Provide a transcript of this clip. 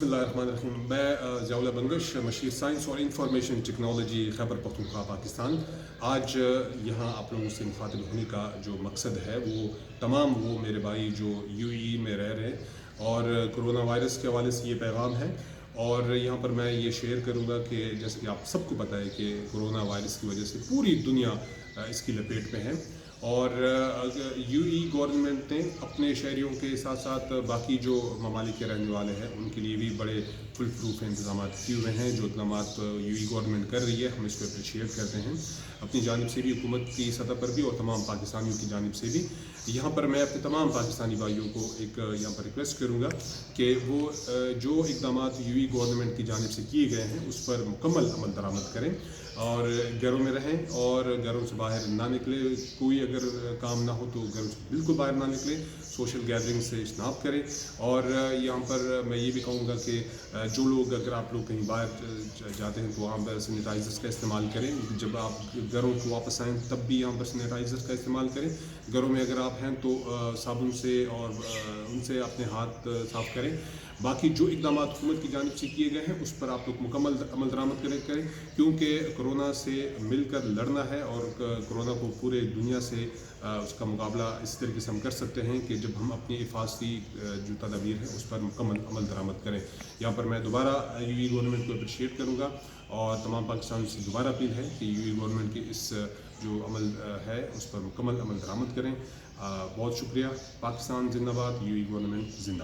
बिस्मिल्लाहिर्रहमानिर्रहीम। मैं Ziaullah Bangash, machine science और इंफॉर्मेशन टेक्नोलॉजी खैबर पख्तूनख्वा पाकिस्तान। आज यहाँ आप लोगों से मुखातिब होने का जो मकसद है वो तमाम वो मेरे भाई जो यूएई में रह रहे हैं और कोरोना वायरस के हवाले से ये पैगाम है। और यहाँ पर मैं ये शेयर करूँगा कि जैसे कि आप सबको पता है कि कोरोना वायरस की वजह से पूरी दुनिया इसकी लपेट में है और यूएई गवर्नमेंट ने अपने शहरियों के साथ साथ बाकी जो ममालिक के रहने वाले हैं उनके लिए भी बड़े फुल प्रूफ इंतजाम किए हुए हैं। जो इकदाम यूएई गवर्नमेंट कर रही है हम इसको अप्रिशिएट करते हैं अपनी जानिब से भी, हुकूमत की सतह पर भी और तमाम पाकिस्तानियों की जानिब से भी। यहाँ पर मैं अपने तमाम पाकिस्तानी भाइयों को एक यहाँ पर रिक्वेस्ट करूँगा कि वो जो इकदाम यूएई गवर्नमेंट की जानिब से किए गए हैं उस पर मुकम्मल अमल दरामद करें और घरों में रहें और घरों से बाहर ना निकले। कोई अगर काम ना हो तो घरों से बिल्कुल बाहर ना निकले, सोशल गैदरिंग से इज्तनाब करें। और यहाँ पर मैं ये भी कहूँगा कि जो लोग, अगर आप लोग कहीं बाहर जाते हैं तो वहाँ पर सैनिटाइज़र्स का इस्तेमाल करें। जब आप घरों को वापस आएँ तब भी यहाँ पर सैनिटाइज़र्स का इस्तेमाल करें। घरों में अगर आप हैं तो साबुन से और उनसे अपने हाथ साफ़ करें। बाकी जो इकदाम हुकूमत की जानिब से किए गए हैं उस पर आप लोग मुकम्मल अमल दरामद करें क्योंकि कोरोना से मिलकर लड़ना है और कोरोना को पूरे दुनिया से उसका मुकाबला इस तरीके से हम कर सकते हैं कि जब हम अपनी हिफाजती जो तदाबीर है उस पर मुकम्मल अमल दरामद करें। यहाँ पर मैं दोबारा यूएई गवर्नमेंट को अप्रिशिएट करूँगा और तमाम पाकिस्तान से दोबारा अपील है कि यूएई गवर्नमेंट के इस जो अमल है उस पर मुकम्मल अमल दरामद करें। बहुत शुक्रिया। पाकिस्तान जिंदाबाद, यूएई गवर्नमेंट जिंदाबाद।